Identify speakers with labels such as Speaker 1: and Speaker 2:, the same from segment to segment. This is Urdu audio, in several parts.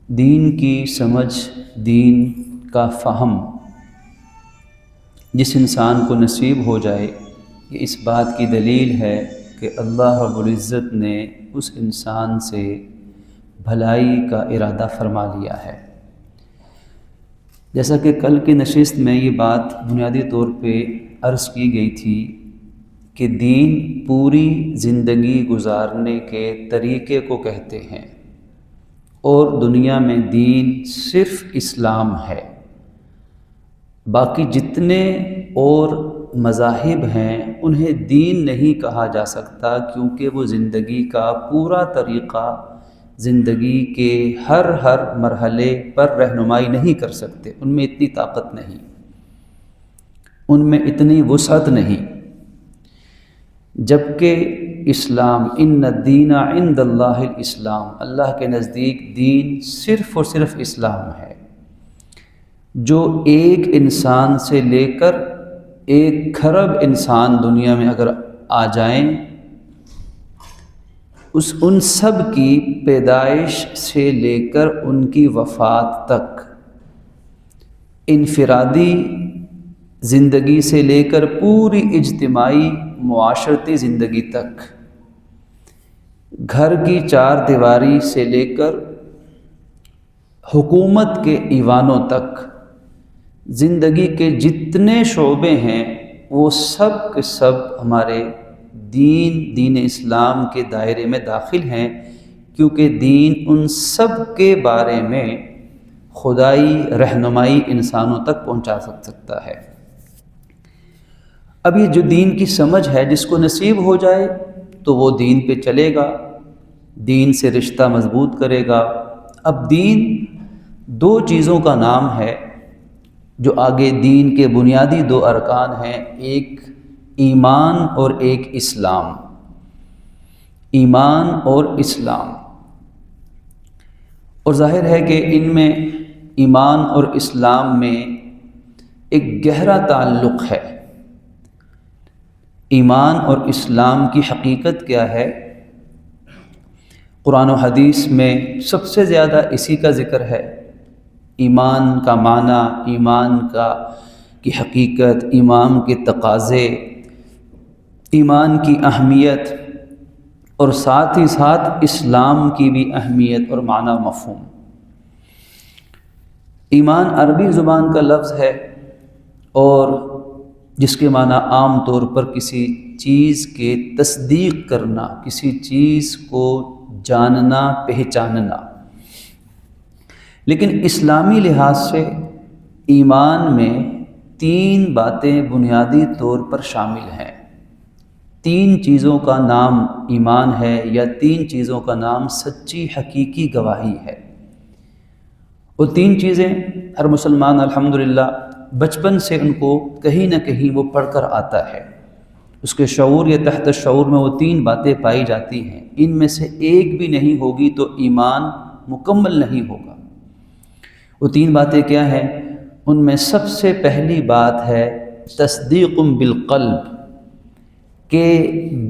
Speaker 1: دین کی سمجھ، دین کا فہم جس انسان کو نصیب ہو جائے، یہ اس بات کی دلیل ہے کہ اللہ رب العزت نے اس انسان سے بھلائی کا ارادہ فرما لیا ہے۔ جیسا کہ کل کی نشست میں یہ بات بنیادی طور پہ عرض کی گئی تھی کہ دین پوری زندگی گزارنے کے طریقے کو کہتے ہیں، اور دنیا میں دین صرف اسلام ہے۔ باقی جتنے اور مذاہب ہیں انہیں دین نہیں کہا جا سکتا، کیونکہ وہ زندگی کا پورا طریقہ، زندگی کے ہر مرحلے پر رہنمائی نہیں کر سکتے، ان میں اتنی طاقت نہیں، ان میں اتنی وسعت نہیں۔ جبکہ اسلام، ان الدین عند اللہ الاسلام، اللہ کے نزدیک دین صرف اور صرف اسلام ہے، جو ایک انسان سے لے کر 1 کھرب انسان دنیا میں اگر آ جائیں، ان سب کی پیدائش سے لے کر ان کی وفات تک، انفرادی زندگی سے لے کر پوری اجتماعی معاشرتی زندگی تک، گھر کی 4 دیواری سے لے کر حکومت کے ایوانوں تک، زندگی کے جتنے شعبے ہیں وہ سب کے سب ہمارے دین اسلام کے دائرے میں داخل ہیں، کیونکہ دین ان سب کے بارے میں خدائی رہنمائی انسانوں تک پہنچا سکتا ہے۔ اب یہ جو دین کی سمجھ ہے، جس کو نصیب ہو جائے تو وہ دین پہ چلے گا، دین سے رشتہ مضبوط کرے گا۔ اب دین 2 چیزوں کا نام ہے جو آگے دین کے بنیادی 2 ارکان ہیں، ایک ایمان اور ایک اسلام۔ ایمان اور اسلام، اور ظاہر ہے کہ ان میں ایمان اور اسلام میں ایک گہرا تعلق ہے۔ ایمان اور اسلام کی حقیقت کیا ہے؟ قرآن و حدیث میں سب سے زیادہ اسی کا ذکر ہے۔ ایمان کا معنی، ایمان کی حقیقت، ایمان کے تقاضے، ایمان کی اہمیت، اور ساتھ ہی ساتھ اسلام کی بھی اہمیت اور معنی مفہوم۔ ایمان عربی زبان کا لفظ ہے، اور جس کے معنی عام طور پر کسی چیز کے تصدیق کرنا، کسی چیز کو جاننا، پہچاننا۔ لیکن اسلامی لحاظ سے ایمان میں 3 باتیں بنیادی طور پر شامل ہیں۔ 3 چیزوں کا نام ایمان ہے، یا 3 چیزوں کا نام سچی حقیقی گواہی ہے۔ وہ 3 چیزیں ہر مسلمان الحمدللہ بچپن سے ان کو کہیں نہ کہیں وہ پڑھ کر آتا ہے، اس کے شعور یا تحت شعور میں وہ 3 باتیں پائی جاتی ہیں۔ ان میں سے ایک بھی نہیں ہوگی تو ایمان مکمل نہیں ہوگا۔ وہ 3 باتیں کیا ہیں؟ ان میں سب سے پہلی بات ہے تصدیق بالقلب، کہ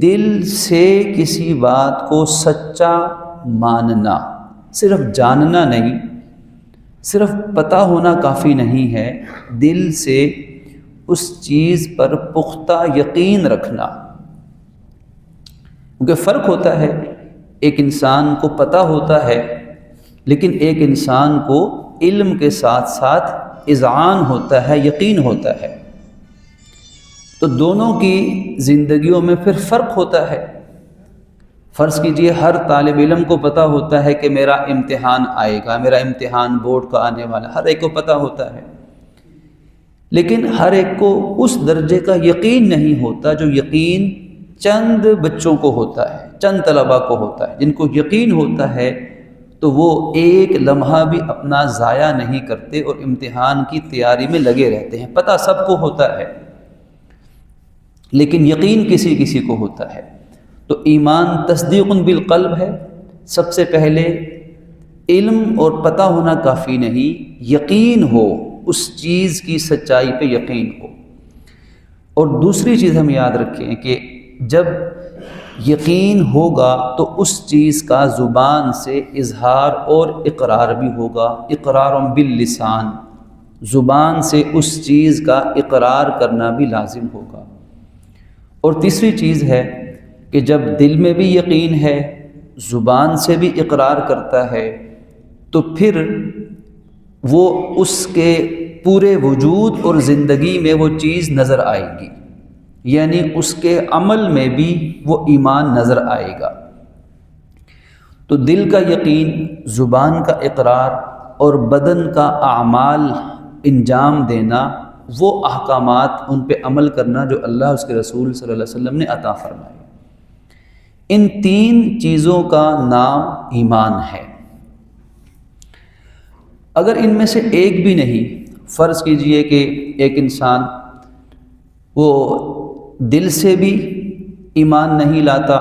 Speaker 1: دل سے کسی بات کو سچا ماننا، صرف جاننا نہیں، صرف پتہ ہونا کافی نہیں ہے، دل سے اس چیز پر پختہ یقین رکھنا۔ کیونکہ فرق ہوتا ہے، ایک انسان کو پتہ ہوتا ہے، لیکن ایک انسان کو علم کے ساتھ ساتھ اذعان ہوتا ہے، یقین ہوتا ہے۔ تو دونوں کی زندگیوں میں پھر فرق ہوتا ہے۔ فرض کیجئے ہر طالب علم کو پتہ ہوتا ہے کہ میرا امتحان آئے گا، میرا امتحان بورڈ کا آنے والا، ہر ایک کو پتہ ہوتا ہے، لیکن ہر ایک کو اس درجے کا یقین نہیں ہوتا جو یقین چند بچوں کو ہوتا ہے، چند طلباء کو ہوتا ہے۔ جن کو یقین ہوتا ہے تو وہ ایک لمحہ بھی اپنا ضائع نہیں کرتے اور امتحان کی تیاری میں لگے رہتے ہیں۔ پتہ سب کو ہوتا ہے، لیکن یقین کسی کسی کو ہوتا ہے۔ تو ایمان تصدیق بالقلب ہے۔ سب سے پہلے علم اور پتہ ہونا کافی نہیں، یقین ہو، اس چیز کی سچائی پہ یقین ہو۔ اور دوسری چیز ہم یاد رکھیں کہ جب یقین ہوگا تو اس چیز کا زبان سے اظہار اور اقرار بھی ہوگا، اقرار باللسان، زبان سے اس چیز کا اقرار کرنا بھی لازم ہوگا۔ اور تیسری چیز ہے کہ جب دل میں بھی یقین ہے، زبان سے بھی اقرار کرتا ہے، تو پھر وہ اس کے پورے وجود اور زندگی میں وہ چیز نظر آئے گی، یعنی اس کے عمل میں بھی وہ ایمان نظر آئے گا۔ تو دل کا یقین، زبان کا اقرار اور بدن کا اعمال انجام دینا، وہ احکامات، ان پہ عمل کرنا جو اللہ اس کے رسول صلی اللہ علیہ وسلم نے عطا فرمائے، ان تین چیزوں کا نام ایمان ہے۔ اگر ان میں سے ایک بھی نہیں، فرض کیجئے کہ ایک انسان وہ دل سے بھی ایمان نہیں لاتا،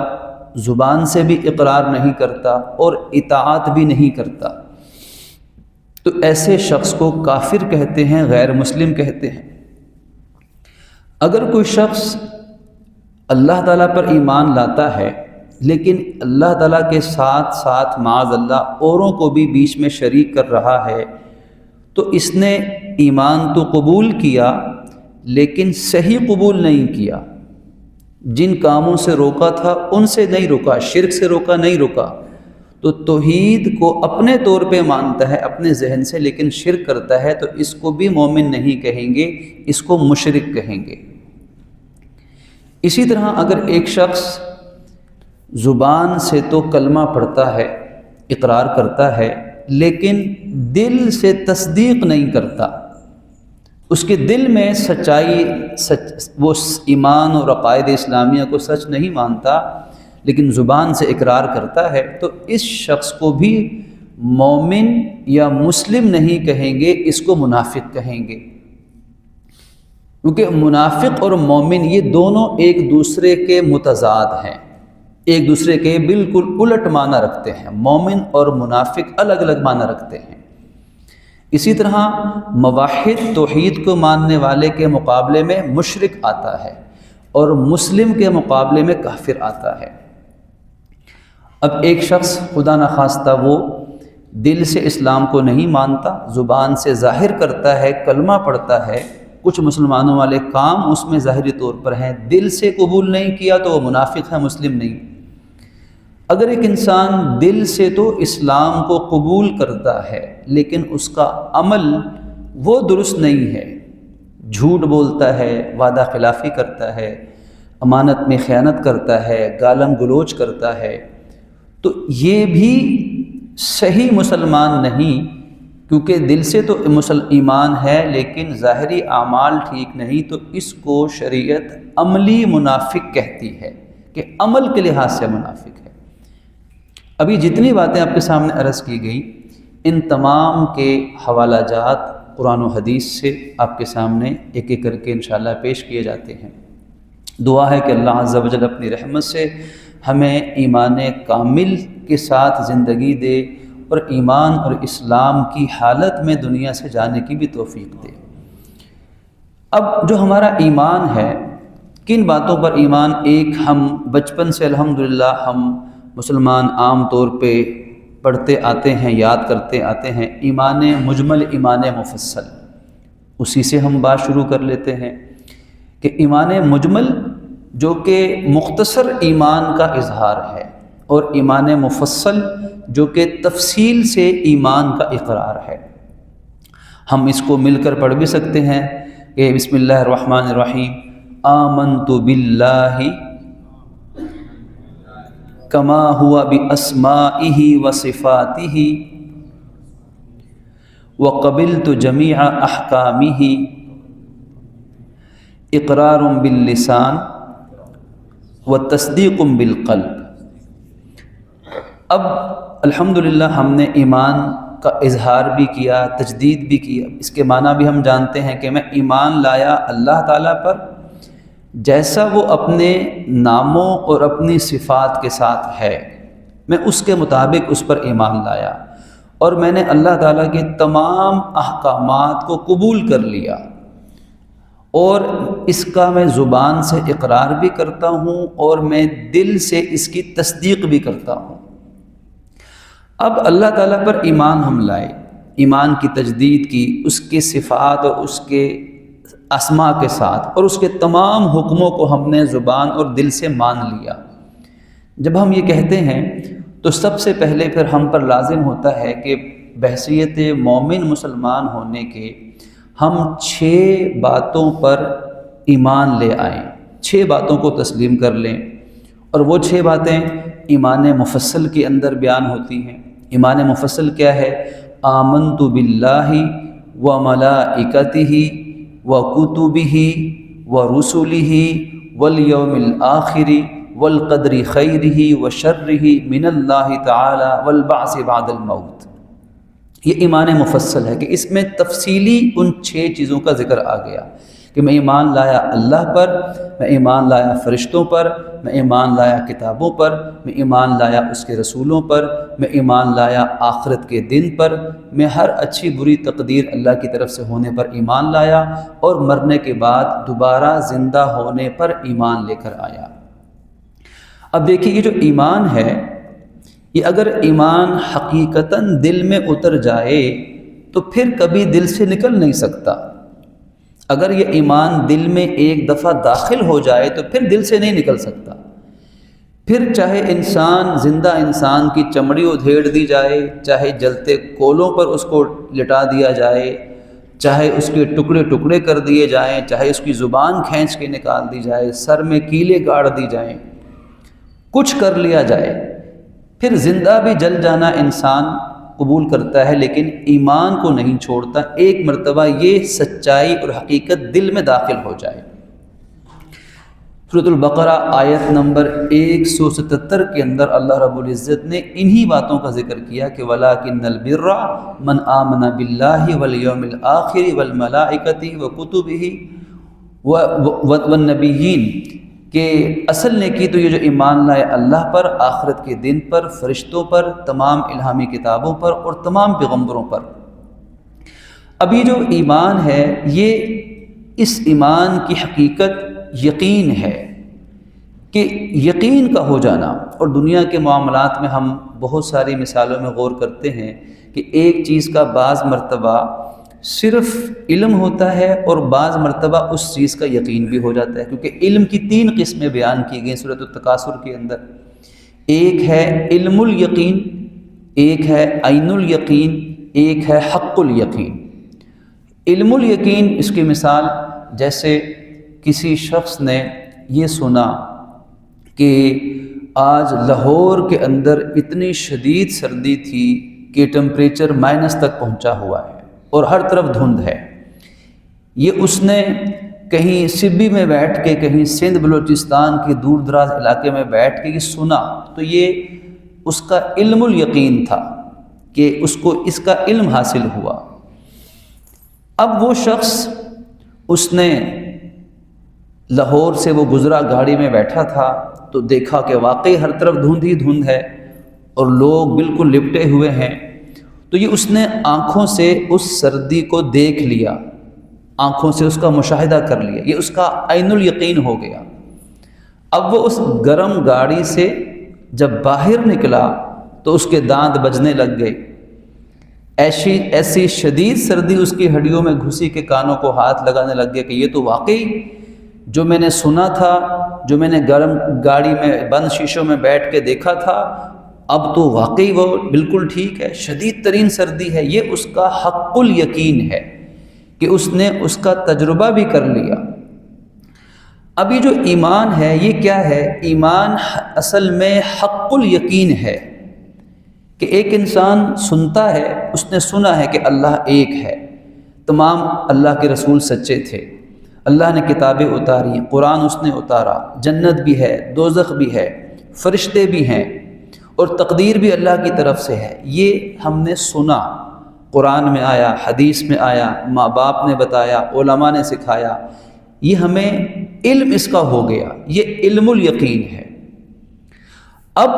Speaker 1: زبان سے بھی اقرار نہیں کرتا اور اطاعت بھی نہیں کرتا، تو ایسے شخص کو کافر کہتے ہیں، غیر مسلم کہتے ہیں۔ اگر کوئی شخص اللہ تعالیٰ پر ایمان لاتا ہے لیکن اللہ تعالیٰ کے ساتھ ساتھ معاذ اللہ اوروں کو بھی بیچ میں شریک کر رہا ہے، تو اس نے ایمان تو قبول کیا لیکن صحیح قبول نہیں کیا، جن کاموں سے روکا تھا ان سے نہیں روکا، شرک سے روکا نہیں روکا، تو توحید کو اپنے طور پہ مانتا ہے اپنے ذہن سے، لیکن شرک کرتا ہے، تو اس کو بھی مومن نہیں کہیں گے، اس کو مشرک کہیں گے۔ اسی طرح اگر ایک شخص زبان سے تو کلمہ پڑھتا ہے، اقرار کرتا ہے، لیکن دل سے تصدیق نہیں کرتا، اس کے دل میں سچائی، وہ ایمان اور عقائد اسلامیہ کو سچ نہیں مانتا، لیکن زبان سے اقرار کرتا ہے، تو اس شخص کو بھی مومن یا مسلم نہیں کہیں گے، اس کو منافق کہیں گے، کیونکہ منافق اور مومن یہ دونوں ایک دوسرے کے متضاد ہیں، ایک دوسرے کے بالکل الٹ معنی رکھتے ہیں۔ مومن اور منافق الگ الگ معنی رکھتے ہیں۔ اسی طرح موحد توحید کو ماننے والے کے مقابلے میں مشرک آتا ہے اور مسلم کے مقابلے میں کافر آتا ہے۔ اب ایک شخص خدا نخواستہ وہ دل سے اسلام کو نہیں مانتا، زبان سے ظاہر کرتا ہے، کلمہ پڑھتا ہے، کچھ مسلمانوں والے کام اس میں ظاہری طور پر ہیں، دل سے قبول نہیں کیا تو وہ منافق ہے، مسلم نہیں۔ اگر ایک انسان دل سے تو اسلام کو قبول کرتا ہے لیکن اس کا عمل وہ درست نہیں ہے، جھوٹ بولتا ہے، وعدہ خلافی کرتا ہے، امانت میں خیانت کرتا ہے، گالم گلوچ کرتا ہے، تو یہ بھی صحیح مسلمان نہیں، کیونکہ دل سے تو ایمان ہے لیکن ظاہری اعمال ٹھیک نہیں، تو اس کو شریعت عملی منافق کہتی ہے کہ عمل کے لحاظ سے منافق ہے۔ ابھی جتنی باتیں آپ کے سامنے عرض کی گئی، ان تمام کے حوالہ جات قرآن و حدیث سے آپ کے سامنے ایک ایک کر کے انشاءاللہ پیش کیے جاتے ہیں۔ دعا ہے کہ اللہ عز و جل اپنی رحمت سے ہمیں ایمان کامل کے ساتھ زندگی دے اور ایمان اور اسلام کی حالت میں دنیا سے جانے کی بھی توفیق دے۔ اب جو ہمارا ایمان ہے، کن باتوں پر ایمان؟ ایک، ہم بچپن سے الحمدللہ ہم مسلمان عام طور پہ پڑھتے آتے ہیں، یاد کرتے آتے ہیں، ایمان مجمل، ایمان مفصل، اسی سے ہم بات شروع کر لیتے ہیں کہ ایمان مجمل جو کہ مختصر ایمان کا اظہار ہے، اور ایمان مفصل جو کہ تفصیل سے ایمان کا اقرار ہے۔ ہم اس کو مل کر پڑھ بھی سکتے ہیں کہ بسم اللہ الرحمن الرحیم، آمنت باللہ کما ہوا باسمائہ وصفاتہ وقبلت جمیع احکامہ اقرار باللسان وتصدیق بالقلب۔ اب الحمدللہ ہم نے ایمان کا اظہار بھی کیا، تجدید بھی کیا، اس کے معنی بھی ہم جانتے ہیں کہ میں ایمان لایا اللہ تعالیٰ پر جیسا وہ اپنے ناموں اور اپنی صفات کے ساتھ ہے، میں اس کے مطابق اس پر ایمان لایا، اور میں نے اللہ تعالیٰ کے تمام احکامات کو قبول کر لیا، اور اس کا میں زبان سے اقرار بھی کرتا ہوں اور میں دل سے اس کی تصدیق بھی کرتا ہوں۔ اب اللہ تعالیٰ پر ایمان ہم لائے، ایمان کی تجدید کی، اس کے صفات اور اس کے اسماء کے ساتھ، اور اس کے تمام حکموں کو ہم نے زبان اور دل سے مان لیا۔ جب ہم یہ کہتے ہیں تو سب سے پہلے پھر ہم پر لازم ہوتا ہے کہ بحیثیت مومن مسلمان ہونے کے ہم 6 باتوں پر ایمان لے آئیں، 6 باتوں کو تسلیم کر لیں، اور وہ 6 باتیں ایمان مفصل کے اندر بیان ہوتی ہیں۔ ایمان مفصل کیا ہے؟ آمنت باللہ و ملائکتہ و کتبہ و رسلہ والیوم الآخر والقدر خیرہ و شرہ من اللہ تعالی والبعث بعد الموت۔ یہ ایمان مفصل ہے کہ اس میں تفصیلی ان 6 چیزوں کا ذکر آ گیا کہ میں ایمان لایا اللہ پر، میں ایمان لایا فرشتوں پر، میں ایمان لایا کتابوں پر، میں ایمان لایا اس کے رسولوں پر، میں ایمان لایا آخرت کے دن پر، میں ہر اچھی بری تقدیر اللہ کی طرف سے ہونے پر ایمان لایا، اور مرنے کے بعد دوبارہ زندہ ہونے پر ایمان لے کر آیا۔ اب دیکھیے یہ جو ایمان ہے، یہ اگر ایمان حقیقتاً دل میں اتر جائے تو پھر کبھی دل سے نکل نہیں سکتا۔ اگر یہ ایمان دل میں ایک دفعہ داخل ہو جائے تو پھر دل سے نہیں نکل سکتا۔ پھر چاہے انسان، زندہ انسان کی چمڑی ادھیڑ دی جائے، چاہے جلتے کولوں پر اس کو لٹا دیا جائے، چاہے اس کے ٹکڑے ٹکڑے کر دیے جائیں، چاہے اس کی زبان کھینچ کے نکال دی جائے، سر میں کیلیں گاڑ دی جائیں، کچھ کر لیا جائے، پھر زندہ بھی جل جانا انسان قبول کرتا ہے، لیکن ایمان کو نہیں چھوڑتا ایک مرتبہ یہ سچائی اور حقیقت دل میں داخل ہو جائے۔ سورۃ البقرہ آیت نمبر 177 کے اندر اللہ رب العزت نے انہی باتوں کا ذکر کیا کہ وَلَٰكِنَّ الْبِرَّ مَنْ آمَنَ بِاللَّهِ وَالْيَوْمِ الْآخِرِ وَالْمَلَائِكَةِ وَكُتُبِهِ وَالنَّبِيِّينَ، کہ اصل نیکی تو یہ جو ایمان لائے اللہ پر، آخرت کے دن پر، فرشتوں پر، تمام الہامی کتابوں پر اور تمام پیغمبروں پر۔ اب یہ جو ایمان ہے، یہ اس ایمان کی حقیقت یقین ہے کہ یقین کا ہو جانا۔ اور دنیا کے معاملات میں ہم بہت ساری مثالوں میں غور کرتے ہیں کہ ایک چیز کا بعض مرتبہ صرف علم ہوتا ہے اور بعض مرتبہ اس چیز کا یقین بھی ہو جاتا ہے، کیونکہ علم کی 3 قسمیں بیان کی گئی سورۃ التکاثر کے اندر۔ ایک ہے علم الیقین، ایک ہے عین الیقین، ایک ہے حق الیقین۔ علم الیقین، اس کی مثال جیسے کسی شخص نے یہ سنا کہ آج لاہور کے اندر اتنی شدید سردی تھی کہ ٹمپریچر مائنس تک پہنچا ہوا ہے اور ہر طرف دھند ہے۔ یہ اس نے کہیں سبی میں بیٹھ کے، کہیں سندھ بلوچستان کے دور دراز علاقے میں بیٹھ کے یہ سنا، تو یہ اس کا علم الیقین تھا کہ اس کو اس کا علم حاصل ہوا۔ اب وہ شخص، اس نے لاہور سے وہ گزرا، گاڑی میں بیٹھا تھا تو دیکھا کہ واقعی ہر طرف دھند ہی دھند ہے اور لوگ بالکل لپٹے ہوئے ہیں۔ تو یہ اس نے آنکھوں سے اس سردی کو دیکھ لیا، آنکھوں سے اس کا مشاہدہ کر لیا، یہ اس کا عین الیقین ہو گیا۔ اب وہ اس گرم گاڑی سے جب باہر نکلا تو اس کے دانت بجنے لگ گئے، ایسی شدید سردی اس کی ہڈیوں میں گھسی کہ کانوں کو ہاتھ لگانے لگ گئے کہ یہ تو واقعی جو میں نے سنا تھا، جو میں نے گرم گاڑی میں بند شیشوں میں بیٹھ کے دیکھا تھا، اب تو واقعی وہ بالکل ٹھیک ہے، شدید ترین سردی ہے۔ یہ اس کا حق الیقین ہے کہ اس نے اس کا تجربہ بھی کر لیا۔ اب یہ جو ایمان ہے یہ کیا ہے؟ ایمان اصل میں حق الیقین ہے کہ ایک انسان سنتا ہے، اس نے سنا ہے کہ اللہ ایک ہے، تمام اللہ کے رسول سچے تھے، اللہ نے کتابیں اتاری، قرآن اس نے اتارا، جنت بھی ہے، دوزخ بھی ہے، فرشتے بھی ہیں اور تقدیر بھی اللہ کی طرف سے ہے۔ یہ ہم نے سنا، قرآن میں آیا، حدیث میں آیا، ماں باپ نے بتایا، علماء نے سکھایا، یہ ہمیں علم اس کا ہو گیا، یہ علم الیقین ہے۔ اب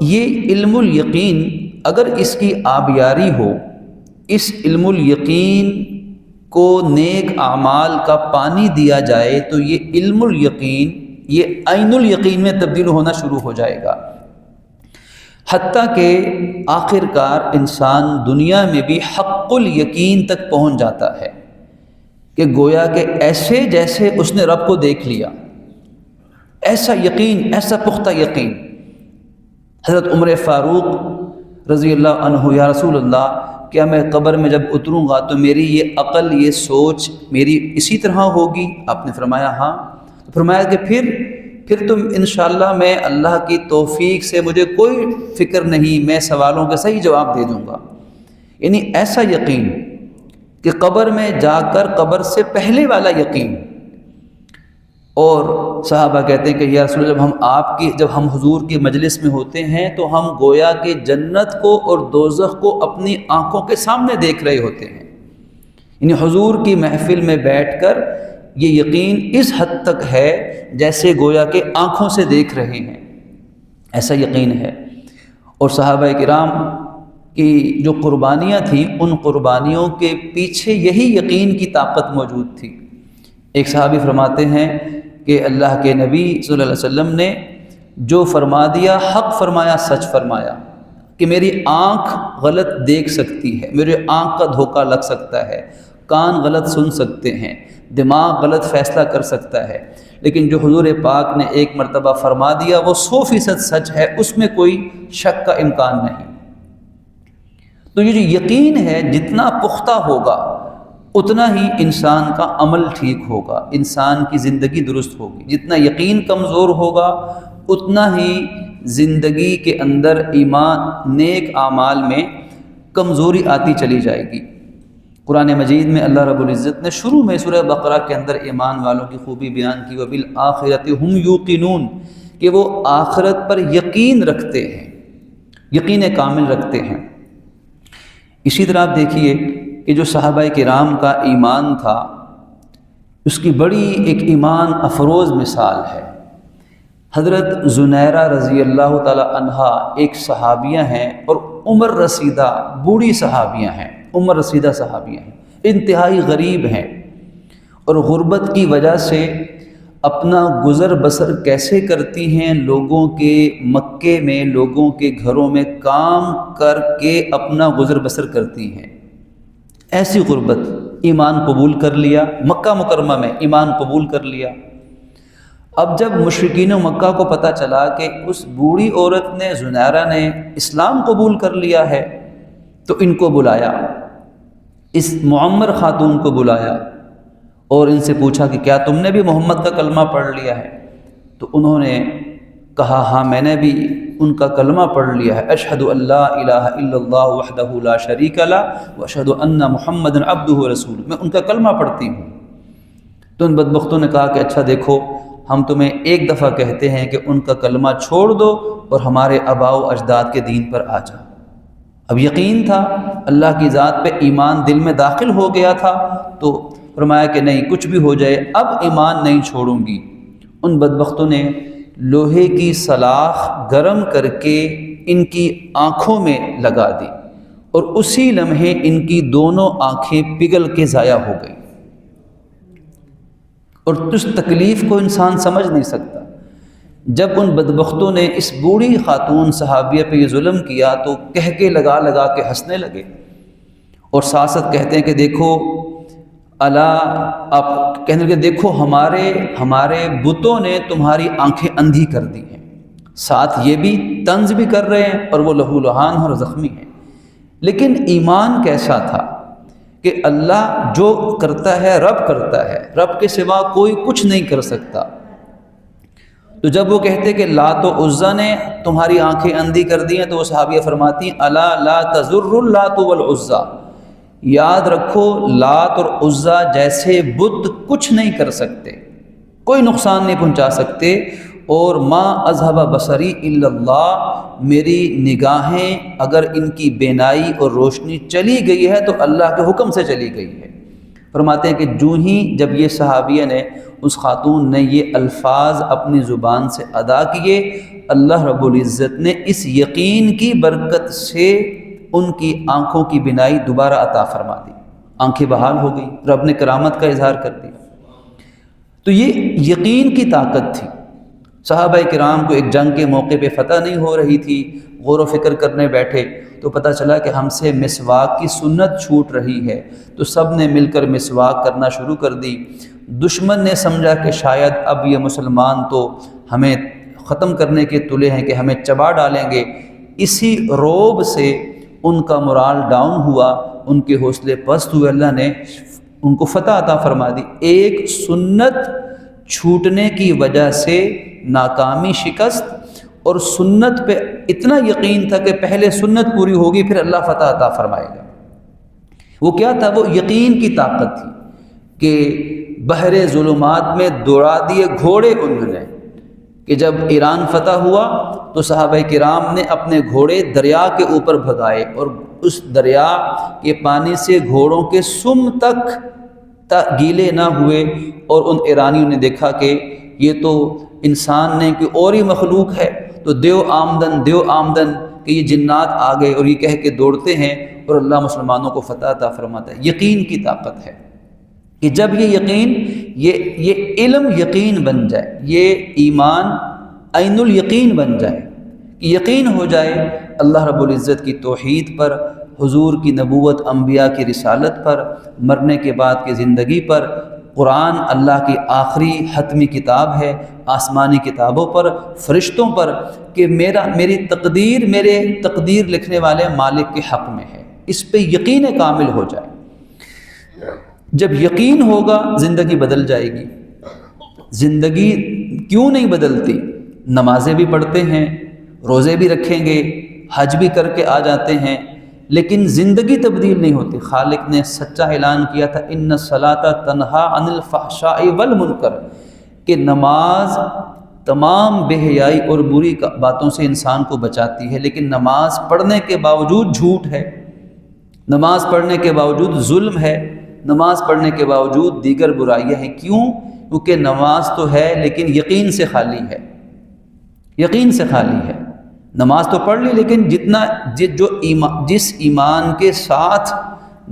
Speaker 1: یہ علم الیقین اگر اس کی آبیاری ہو، اس علم الیقین کو نیک اعمال کا پانی دیا جائے تو یہ علم الیقین، یہ عین الیقین میں تبدیل ہونا شروع ہو جائے گا، حتیٰ کہ آخر کار انسان دنیا میں بھی حق الیقین تک پہنچ جاتا ہے کہ گویا کہ ایسے جیسے اس نے رب کو دیکھ لیا، ایسا یقین، ایسا پختہ یقین۔ حضرت عمر فاروق رضی اللہ عنہ، یا رسول اللہ، کیا میں قبر میں جب اتروں گا تو میری یہ عقل، یہ سوچ میری اسی طرح ہوگی؟ آپ نے فرمایا ہاں۔ تو فرمایا کہ پھر تم انشاءاللہ، میں اللہ کی توفیق سے مجھے کوئی فکر نہیں، میں سوالوں کے صحیح جواب دے دوں گا۔ یعنی ایسا یقین کہ قبر میں جا کر قبر سے پہلے والا یقین۔ اور صحابہ کہتے ہیں کہ یا رسول اللہ، جب ہم حضور کی مجلس میں ہوتے ہیں تو ہم گویا کہ جنت کو اور دوزخ کو اپنی آنکھوں کے سامنے دیکھ رہے ہوتے ہیں۔ یعنی حضور کی محفل میں بیٹھ کر یہ یقین اس حد تک ہے جیسے گویا کہ آنکھوں سے دیکھ رہے ہیں، ایسا یقین ہے۔ اور صحابہ کرام کی جو قربانیاں تھیں، ان قربانیوں کے پیچھے یہی یقین کی طاقت موجود تھی۔ ایک صحابی فرماتے ہیں کہ اللہ کے نبی صلی اللہ علیہ وسلم نے جو فرما دیا، حق فرمایا، سچ فرمایا، کہ میری آنکھ غلط دیکھ سکتی ہے، میرے آنکھ کا دھوکہ لگ سکتا ہے، کان غلط سن سکتے ہیں، دماغ غلط فیصلہ کر سکتا ہے، لیکن جو حضور پاک نے ایک مرتبہ فرما دیا وہ 100% سچ ہے، اس میں کوئی شک کا امکان نہیں۔ تو یہ جو یقین ہے جتنا پختہ ہوگا اتنا ہی انسان کا عمل ٹھیک ہوگا، انسان کی زندگی درست ہوگی۔ جتنا یقین کمزور ہوگا اتنا ہی زندگی کے اندر ایمان، نیک اعمال میں کمزوری آتی چلی جائے گی۔ قرآن مجید میں اللہ رب العزت نے شروع میں سورہ بقرہ کے اندر ایمان والوں کی خوبی بیان کی، وَبِالْآخِرَةِ هُمْ يُوقِنُونَ، کہ وہ آخرت پر یقین رکھتے ہیں، یقین کامل رکھتے ہیں۔ اسی طرح آپ دیکھیے کہ جو صحابہ کرام کا ایمان تھا، اس کی بڑی ایک ایمان افروز مثال ہے۔ حضرت زنیرہ رضی اللہ تعالی عنہا ایک صحابیہ ہیں، اور عمر رسیدہ بوڑھی صحابیہ ہیں، عمر رسیدہ صحابیہ ہیں، انتہائی غریب ہیں، اور غربت کی وجہ سے اپنا گزر بسر کیسے کرتی ہیں، لوگوں کے مکے میں، لوگوں کے گھروں میں کام کر کے اپنا گزر بسر کرتی ہیں۔ ایسی غربت، ایمان قبول کر لیا، مکہ مکرمہ میں ایمان قبول کر لیا۔ اب جب مشرکین مکہ کو پتہ چلا کہ اس بوڑھی عورت نے، زنیرہ نے اسلام قبول کر لیا ہے، تو ان کو بلایا، اس معمر خاتون کو بلایا اور ان سے پوچھا کہ کیا تم نے بھی محمد کا کلمہ پڑھ لیا ہے؟ تو انہوں نے کہا ہاں میں نے بھی ان کا کلمہ پڑھ لیا ہے، اشہد ان لا الہ الا اللہ وحدہ لا شریک لہ واشہد ان محمد عبدہ ورسولہ، میں ان کا کلمہ پڑھتی ہوں۔ تو ان بدبختوں نے کہا کہ اچھا دیکھو، ہم تمہیں ایک دفعہ کہتے ہیں کہ ان کا کلمہ چھوڑ دو اور ہمارے آباء و اجداد کے دین پر آ جاؤ۔ اب یقین تھا، اللہ کی ذات پہ ایمان دل میں داخل ہو گیا تھا، تو فرمایا کہ نہیں، کچھ بھی ہو جائے اب ایمان نہیں چھوڑوں گی۔ ان بدبختوں نے لوہے کی سلاخ گرم کر کے ان کی آنکھوں میں لگا دی، اور اسی لمحے ان کی دونوں آنکھیں پگھل کے ضائع ہو گئی۔ اور اس تکلیف کو انسان سمجھ نہیں سکتا۔ جب ان بدبختوں نے اس بوڑھی خاتون صحابیہ پہ یہ ظلم کیا تو کہکے لگا لگا کے ہنسنے لگے، اور ساتھ ساتھ کہتے ہیں کہ دیکھو الا، آپ کہنے لگے دیکھو ہمارے بتوں نے تمہاری آنکھیں اندھی کر دی ہیں، ساتھ یہ بھی طنز بھی کر رہے ہیں، اور وہ لہو لہان اور زخمی ہیں۔ لیکن ایمان کیسا تھا کہ اللہ جو کرتا ہے رب کرتا ہے، رب کے سوا کوئی کچھ نہیں کر سکتا۔ تو جب وہ کہتے کہ لات و عزیٰ نے تمہاری آنکھیں اندھی کر دی ہیں، تو وہ صحابیہ فرماتی ہیں الا لا تضر اللات والعزیٰ، یاد رکھو لات اور عزیٰ جیسے بت کچھ نہیں کر سکتے، کوئی نقصان نہیں پہنچا سکتے، اور ما اذهب بصری الا اللہ، میری نگاہیں اگر ان کی بینائی اور روشنی چلی گئی ہے تو اللہ کے حکم سے چلی گئی ہے۔ فرماتے ہیں کہ جو ہی جب یہ صحابیہ نے، اس خاتون نے یہ الفاظ اپنی زبان سے ادا کیے، اللہ رب العزت نے اس یقین کی برکت سے ان کی آنکھوں کی بینائی دوبارہ عطا فرما دی، آنکھیں بحال ہو گئی، رب نے کرامت کا اظہار کر دیا۔ تو یہ یقین کی طاقت تھی۔ صحابہ کرام کو ایک جنگ کے موقع پہ فتح نہیں ہو رہی تھی، غور و فکر کرنے بیٹھے تو پتہ چلا کہ ہم سے مسواک کی سنت چھوٹ رہی ہے، تو سب نے مل کر مسواک کرنا شروع کر دی۔ دشمن نے سمجھا کہ شاید اب یہ مسلمان تو ہمیں ختم کرنے کے تلے ہیں کہ ہمیں چبا ڈالیں گے، اسی روب سے ان کا مورال ڈاؤن ہوا، ان کے حوصلے پست ہوئے، اللہ نے ان کو فتح عطا فرما دی۔ ایک سنت چھوٹنے کی وجہ سے ناکامی، شکست، اور سنت پہ اتنا یقین تھا کہ پہلے سنت پوری ہوگی پھر اللہ فتح عطا فرمائے گا۔ وہ کیا تھا؟ وہ یقین کی طاقت تھی کہ بحر ظلمات میں دوڑا دیے گھوڑے انہوں نے، کہ جب ایران فتح ہوا تو صحابہ کرام نے اپنے گھوڑے دریا کے اوپر بھگائے، اور اس دریا کے پانی سے گھوڑوں کے سم تک گیلے نہ ہوئے، اور ان ایرانیوں نے دیکھا کہ یہ تو انسان نے کہ اور ہی مخلوق ہے، تو دیو آمدن کہ یہ جنات آ گئے، اور یہ کہہ کے دوڑتے ہیں، اور اللہ مسلمانوں کو فتح عطا فرماتا ہے۔ یقین کی طاقت ہے کہ جب یہ یقین، یہ علم یقین بن جائے، یہ ایمان عین الیقین بن جائے، کہ یقین ہو جائے اللہ رب العزت کی توحید پر، حضور کی نبوت، انبیاء کی رسالت پر، مرنے کے بعد کی زندگی پر، قرآن اللہ کی آخری حتمی کتاب ہے، آسمانی کتابوں پر، فرشتوں پر، کہ میری تقدیر، میرے تقدیر لکھنے والے مالک کے حق میں ہے، اس پہ یقین کامل ہو جائے۔ جب یقین ہوگا زندگی بدل جائے گی۔ زندگی کیوں نہیں بدلتی؟ نمازیں بھی پڑھتے ہیں، روزے بھی رکھیں گے، حج بھی کر کے آ جاتے ہیں، لیکن زندگی تبدیل نہیں ہوتی۔ خالق نے سچا اعلان کیا تھا، ان الصلاۃ تنہا عن الفحشاء والمنکر، کہ نماز تمام بے حیائی اور بری باتوں سے انسان کو بچاتی ہے، لیکن نماز پڑھنے کے باوجود جھوٹ ہے، نماز پڑھنے کے باوجود ظلم ہے، نماز پڑھنے کے باوجود دیگر برائیاں ہیں۔ کیوں؟ کیونکہ نماز تو ہے لیکن یقین سے خالی ہے، یقین سے خالی ہے۔ نماز تو پڑھ لی لیکن جس ایمان کے ساتھ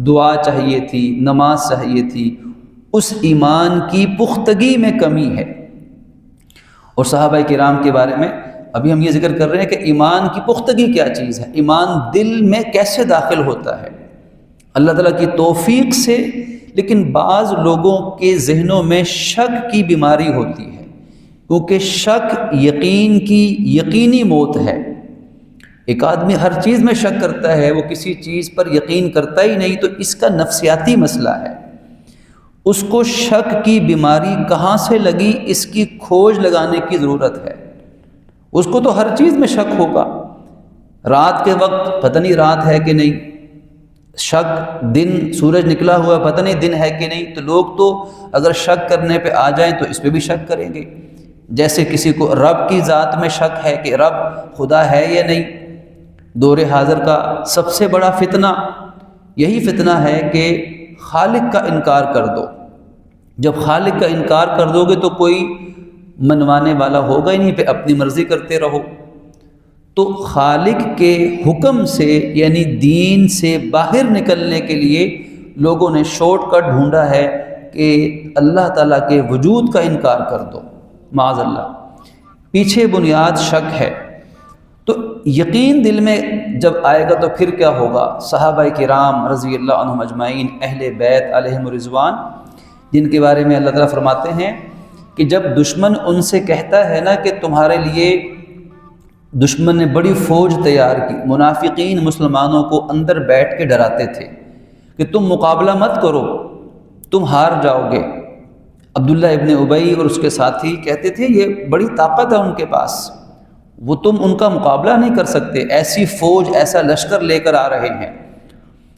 Speaker 1: دعا چاہیے تھی، نماز چاہیے تھی، اس ایمان کی پختگی میں کمی ہے۔ اور صحابہ کرام کے بارے میں ابھی ہم یہ ذکر کر رہے ہیں کہ ایمان کی پختگی کیا چیز ہے، ایمان دل میں کیسے داخل ہوتا ہے اللہ تعالیٰ کی توفیق سے۔ لیکن بعض لوگوں کے ذہنوں میں شک کی بیماری ہوتی ہے، کیونکہ شک یقین کی یقینی موت ہے۔ ایک آدمی ہر چیز میں شک کرتا ہے، وہ کسی چیز پر یقین کرتا ہی نہیں، تو اس کا نفسیاتی مسئلہ ہے۔ اس کو شک کی بیماری کہاں سے لگی، اس کی کھوج لگانے کی ضرورت ہے۔ اس کو تو ہر چیز میں شک ہوگا، رات کے وقت پتہ نہیں رات ہے کہ نہیں، شک دن سورج نکلا ہوا پتہ نہیں دن ہے کہ نہیں، تو لوگ تو اگر شک کرنے پہ آ جائیں تو اس پہ بھی شک کریں گے۔ جیسے کسی کو رب کی ذات میں شک ہے کہ رب خدا ہے یا نہیں۔ دور حاضر کا سب سے بڑا فتنہ یہی فتنہ ہے کہ خالق کا انکار کر دو۔ جب خالق کا انکار کر دو گے تو کوئی منوانے والا ہوگا ہی نہیں، پہ اپنی مرضی کرتے رہو۔ تو خالق کے حکم سے یعنی دین سے باہر نکلنے کے لیے لوگوں نے شارٹ کٹ ڈھونڈا ہے کہ اللہ تعالیٰ کے وجود کا انکار کر دو، معاذ اللہ۔ پیچھے بنیاد شک ہے۔ تو یقین دل میں جب آئے گا تو پھر کیا ہوگا؟ صحابہ کرام رضی اللہ عنہم اجمعین، اہل بیت علیہم الرضوان، جن کے بارے میں اللہ تعالیٰ فرماتے ہیں کہ جب دشمن ان سے کہتا ہے نا کہ تمہارے لیے دشمن نے بڑی فوج تیار کی، منافقین مسلمانوں کو اندر بیٹھ کے ڈراتے تھے کہ تم مقابلہ مت کرو، تم ہار جاؤ گے۔ عبداللہ ابن ابی اور اس کے ساتھی کہتے تھے یہ بڑی طاقت ہے ان کے پاس، وہ تم ان کا مقابلہ نہیں کر سکتے، ایسی فوج ایسا لشکر لے کر آ رہے ہیں۔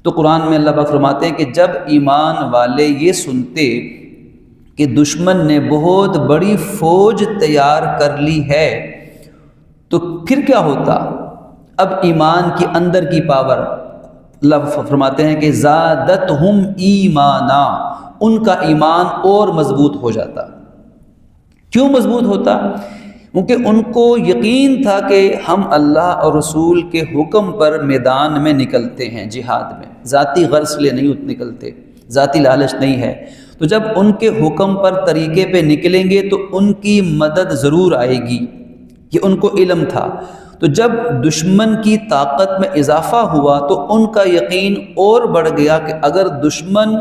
Speaker 1: تو قرآن میں اللہ پاک فرماتے ہیں کہ جب ایمان والے یہ سنتے کہ دشمن نے بہت بڑی فوج تیار کر لی ہے تو پھر کیا ہوتا؟ اب ایمان کی اندر کی پاور، اللہ فرماتے ہیں کہ زادتہم ایمانا، ان کا ایمان اور مضبوط ہو جاتا۔ کیوں مضبوط ہوتا؟ کیونکہ ان کو یقین تھا کہ ہم اللہ اور رسول کے حکم پر میدان میں نکلتے ہیں، جہاد میں، ذاتی غرض لے نہیں نکلتے، ذاتی لالچ نہیں ہے، تو جب ان کے حکم پر طریقے پہ نکلیں گے تو ان کی مدد ضرور آئے گی، یہ ان کو علم تھا۔ تو جب دشمن کی طاقت میں اضافہ ہوا تو ان کا یقین اور بڑھ گیا کہ اگر دشمن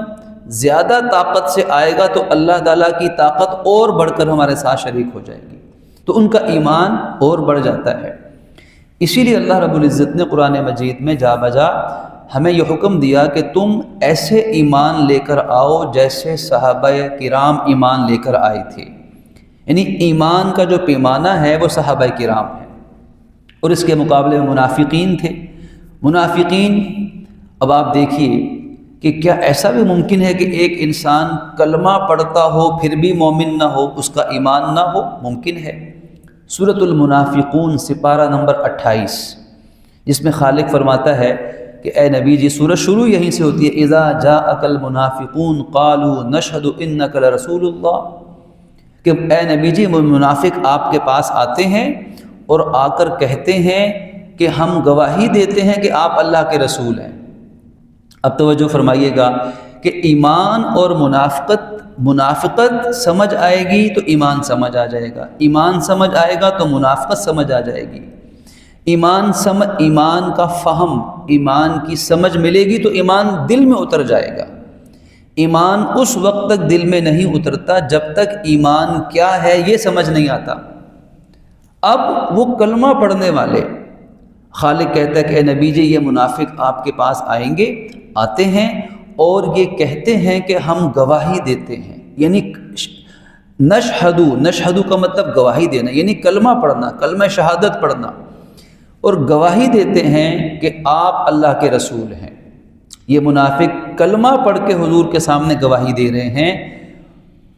Speaker 1: زیادہ طاقت سے آئے گا تو اللہ تعالیٰ کی طاقت اور بڑھ کر ہمارے ساتھ شریک ہو جائے گی، تو ان کا ایمان اور بڑھ جاتا ہے۔ اسی لیے اللہ رب العزت نے قرآن مجید میں جا بجا ہمیں یہ حکم دیا کہ تم ایسے ایمان لے کر آؤ جیسے صحابہ کرام ایمان لے کر آئے تھے، یعنی ایمان کا جو پیمانہ ہے وہ صحابہ کرام ہے، اور اس کے مقابلے میں منافقین تھے۔ منافقین، اب آپ دیکھیے کہ کیا ایسا بھی ممکن ہے کہ ایک انسان کلمہ پڑھتا ہو پھر بھی مومن نہ ہو، اس کا ایمان نہ ہو؟ ممکن ہے۔ سورۃ المنافقون سپارہ نمبر 28، جس میں خالق فرماتا ہے کہ اے نبی جی، سورۃ شروع یہیں سے ہوتی ہے، اذا جاءک المنافقون قالوا نشہد انک لرسول اللہ، کہ اے نبی جی منافق آپ کے پاس آتے ہیں اور آ کر کہتے ہیں کہ ہم گواہی دیتے ہیں کہ آپ اللہ کے رسول ہیں۔ اب توجہ فرمائیے گا کہ ایمان اور منافقت سمجھ آئے گی تو ایمان سمجھ آ جائے گا، ایمان سمجھ آئے گا تو منافقت سمجھ آ جائے گی۔ ایمان کا فہم، ایمان کی سمجھ ملے گی تو ایمان دل میں اتر جائے گا۔ ایمان اس وقت تک دل میں نہیں اترتا جب تک ایمان کیا ہے یہ سمجھ نہیں آتا۔ اب وہ کلمہ پڑھنے والے، خالق کہتا ہے کہ اے نبی جی یہ منافق آپ کے پاس آئیں گے، آتے ہیں اور یہ کہتے ہیں کہ ہم گواہی دیتے ہیں، یعنی نشہدو کا مطلب گواہی دینا، یعنی کلمہ پڑھنا، کلمہ شہادت پڑھنا، اور گواہی دیتے ہیں کہ آپ اللہ کے رسول ہیں۔ یہ منافق کلمہ پڑھ کے حضور کے سامنے گواہی دے رہے ہیں،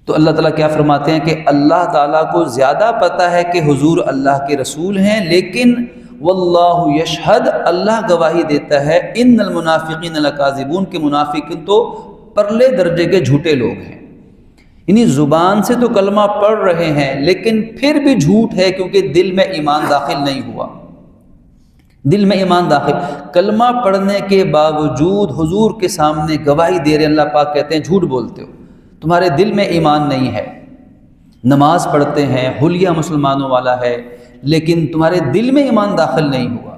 Speaker 1: تو اللہ تعالیٰ کیا فرماتے ہیں کہ اللہ تعالیٰ کو زیادہ پتہ ہے کہ حضور اللہ کے رسول ہیں، لیکن واللہ یشہد، اللہ گواہی دیتا ہے، ان المنافقین لکاذبون، کہ منافقین تو پرلے درجے کے جھوٹے لوگ ہیں، یعنی زبان سے تو کلمہ پڑھ رہے ہیں لیکن پھر بھی جھوٹ ہے، کیونکہ دل میں ایمان داخل نہیں ہوا۔ دل میں ایمان داخل، کلمہ پڑھنے کے باوجود حضور کے سامنے گواہی دے رہے، اللہ پاک کہتے ہیں جھوٹ بولتے ہو، تمہارے دل میں ایمان نہیں ہے۔ نماز پڑھتے ہیں، حلیہ مسلمانوں والا ہے، لیکن تمہارے دل میں ایمان داخل نہیں ہوا۔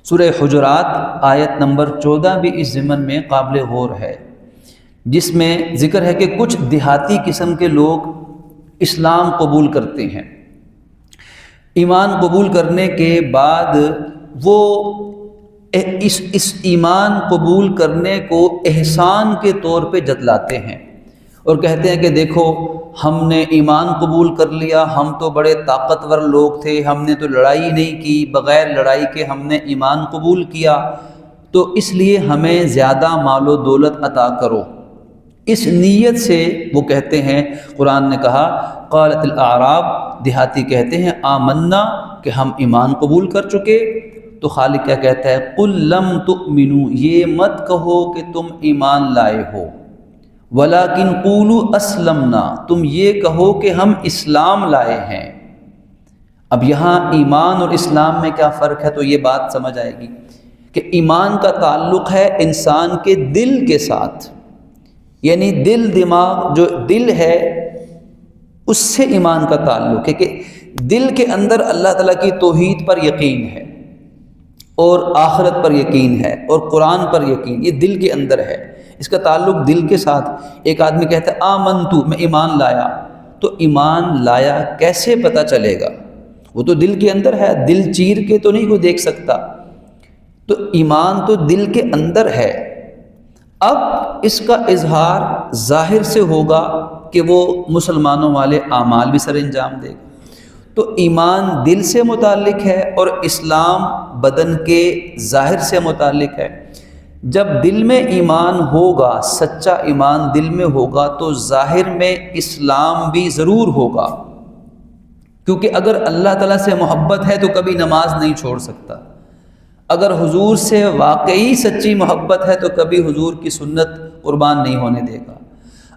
Speaker 1: سورہ حجرات آیت نمبر 14 بھی اس ضمن میں قابل غور ہے، جس میں ذکر ہے کہ کچھ دیہاتی قسم کے لوگ اسلام قبول کرتے ہیں، ایمان قبول کرنے کے بعد وہ اس ایمان قبول کرنے کو احسان کے طور پہ جتلاتے ہیں اور کہتے ہیں کہ دیکھو ہم نے ایمان قبول کر لیا، ہم تو بڑے طاقتور لوگ تھے، ہم نے تو لڑائی نہیں کی، بغیر لڑائی کے ہم نے ایمان قبول کیا، تو اس لیے ہمیں زیادہ مال و دولت عطا کرو۔ اس نیت سے وہ کہتے ہیں، قرآن نے کہا قالت الاعراب، دیہاتی کہتے ہیں آمنا، کہ ہم ایمان قبول کر چکے۔ تو خالق کیا کہتا ہے، قل لم تؤمنوا، یہ مت کہو کہ تم ایمان لائے ہو، ولیکن قولوا اسلمنا، تم یہ کہو کہ ہم اسلام لائے ہیں۔ اب یہاں ایمان اور اسلام میں کیا فرق ہے، تو یہ بات سمجھ آئے گی کہ ایمان کا تعلق ہے انسان کے دل کے ساتھ، یعنی دل، دماغ، جو دل ہے اس سے ایمان کا تعلق ہے، کہ دل کے اندر اللہ تعالیٰ کی توحید پر یقین ہے اور آخرت پر یقین ہے اور قرآن پر یقین، یہ دل کے اندر ہے، اس کا تعلق دل کے ساتھ۔ ایک آدمی کہتا ہے آمنتو، میں ایمان لایا، تو ایمان لایا کیسے پتہ چلے گا؟ وہ تو دل کے اندر ہے، دل چیر کے تو نہیں کوئی دیکھ سکتا، تو ایمان تو دل کے اندر ہے۔ اب اس کا اظہار ظاہر سے ہوگا کہ وہ مسلمانوں والے اعمال بھی سر انجام دے گا۔ تو ایمان دل سے متعلق ہے اور اسلام بدن کے ظاہر سے متعلق ہے۔ جب دل میں ایمان ہوگا، سچا ایمان دل میں ہوگا، تو ظاہر میں اسلام بھی ضرور ہوگا، کیونکہ اگر اللہ تعالیٰ سے محبت ہے تو کبھی نماز نہیں چھوڑ سکتا، اگر حضور سے واقعی سچی محبت ہے تو کبھی حضور کی سنت قربان نہیں ہونے دے گا،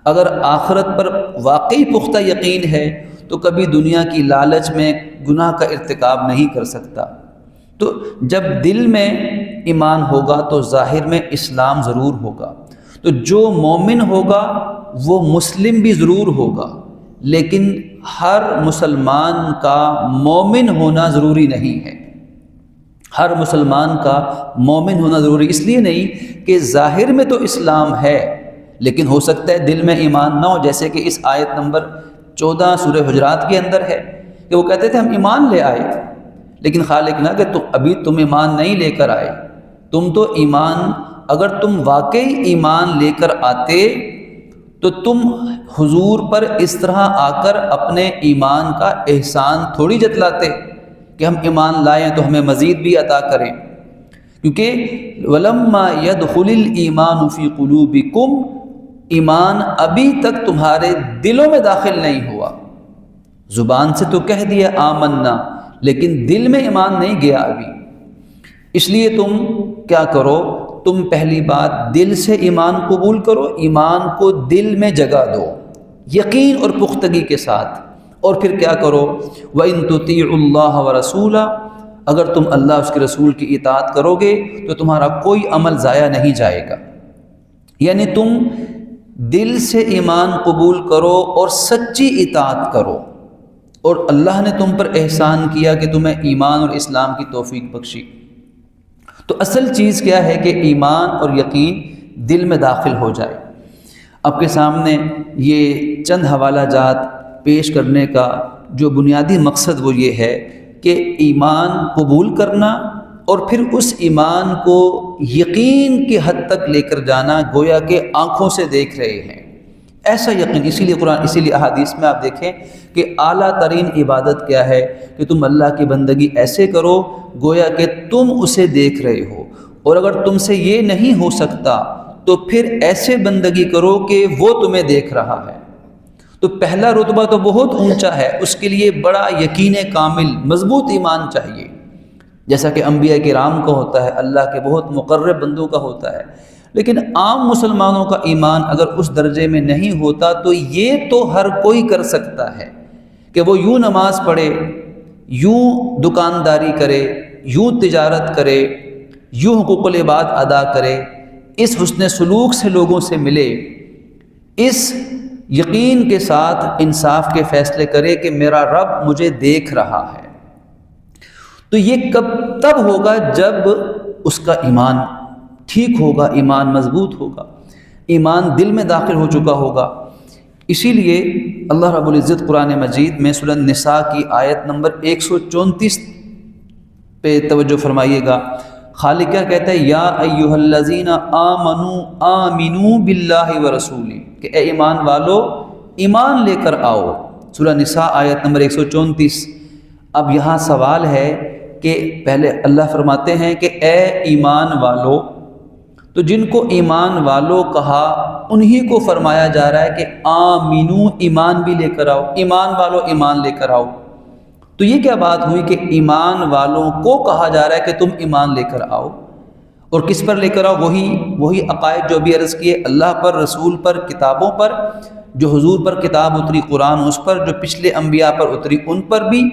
Speaker 1: اگر آخرت پر واقعی پختہ یقین ہے تو کبھی دنیا کی لالچ میں گناہ کا ارتکاب نہیں کر سکتا۔ تو جب دل میں ایمان ہوگا تو ظاہر میں اسلام ضرور ہوگا۔ تو جو مومن ہوگا وہ مسلم بھی ضرور ہوگا، لیکن ہر مسلمان کا مومن ہونا ضروری نہیں ہے۔ ہر مسلمان کا مومن ہونا ضروری اس لیے نہیں کہ ظاہر میں تو اسلام ہے لیکن ہو سکتا ہے دل میں ایمان نہ ہو، جیسے کہ اس آیت نمبر 14 سورہ حجرات کے اندر ہے کہ وہ کہتے تھے ہم ایمان لے آئے، لیکن خالق نہ کہ ابھی تم ایمان نہیں لے کر آئے، تم تو ایمان، اگر تم واقعی ایمان لے کر آتے تو تم حضور پر اس طرح آ کر اپنے ایمان کا احسان تھوڑی جتلاتے کہ ہم ایمان لائیں تو ہمیں مزید بھی عطا کریں، کیونکہ وَلَمَّا يَدْخُلِ الْإِيمَانُ فِي قُلُوبِكُمْ، ایمان ابھی تک تمہارے دلوں میں داخل نہیں ہوا۔ زبان سے تو کہہ دیا آمنا، لیکن دل میں ایمان نہیں گیا ابھی۔ اس لیے تم کیا کرو، تم پہلی بات دل سے ایمان قبول کرو، ایمان کو دل میں جگہ دو یقین اور پختگی کے ساتھ، اور پھر کیا کرو، وَإِن تُطِيعُوا اللَّهَ وَرَسُولَهُ، اگر تم اللہ اس کے رسول کی اطاعت کرو گے تو تمہارا کوئی عمل ضائع نہیں جائے گا۔ یعنی تم دل سے ایمان قبول کرو اور سچی اطاعت کرو، اور اللہ نے تم پر احسان کیا کہ تمہیں ایمان اور اسلام کی توفیق بخشی۔ تو اصل چیز کیا ہے کہ ایمان اور یقین دل میں داخل ہو جائے۔ آپ کے سامنے یہ چند حوالہ جات پیش کرنے کا جو بنیادی مقصد وہ یہ ہے کہ ایمان قبول کرنا اور پھر اس ایمان کو یقین کی حد تک لے کر جانا، گویا کہ آنکھوں سے دیکھ رہے ہیں ایسا یقین۔ اسی لیے قرآن، اسی لیے احادیث میں آپ دیکھیں کہ اعلیٰ ترین عبادت کیا ہے کہ تم اللہ کی بندگی ایسے کرو گویا کہ تم اسے دیکھ رہے ہو، اور اگر تم سے یہ نہیں ہو سکتا تو پھر ایسے بندگی کرو کہ وہ تمہیں دیکھ رہا ہے۔ تو پہلا رتبہ تو بہت اونچا ہے، اس کے لیے بڑا یقین کامل مضبوط ایمان چاہیے، جیسا کہ انبیاء کرام کا ہوتا ہے، اللہ کے بہت مقرب بندوں کا ہوتا ہے۔ لیکن عام مسلمانوں کا ایمان اگر اس درجے میں نہیں ہوتا تو یہ تو ہر کوئی کر سکتا ہے کہ وہ یوں نماز پڑھے، یوں دکانداری کرے، یوں تجارت کرے، یوں حقوق العباد ادا کرے، اس حسن سلوک سے لوگوں سے ملے، اس یقین کے ساتھ انصاف کے فیصلے کرے کہ میرا رب مجھے دیکھ رہا ہے۔ تو یہ تب ہوگا جب اس کا ایمان ٹھیک ہوگا، ایمان مضبوط ہوگا، ایمان دل میں داخل ہو چکا ہوگا۔ اسی لیے اللہ رب العزت قرآن مجید میں سورہ النساء کی آیت نمبر 134 پہ توجہ فرمائیے گا۔ خالق کیا کہتا ہے، یا ایھا الذین آمنوا آمنوا باللہ ورسولہ، کہ اے ایمان والو ایمان لے کر آؤ۔ سورہ نساء آیت نمبر 134۔ اب یہاں سوال ہے کہ پہلے اللہ فرماتے ہیں کہ اے ایمان والو، تو جن کو ایمان والو کہا انہی کو فرمایا جا رہا ہے کہ آمینو، ایمان بھی لے کر آؤ، ایمان والو ایمان لے کر آؤ۔ تو یہ کیا بات ہوئی کہ ایمان والوں کو کہا جا رہا ہے کہ تم ایمان لے کر آؤ، اور کس پر لے کر آؤ؟ وہی عقائد جو بھی عرض کیے، اللہ پر، رسول پر، کتابوں پر، جو حضور پر کتاب اتری قرآن اس پر، جو پچھلے انبیاء پر اتری ان پر بھی،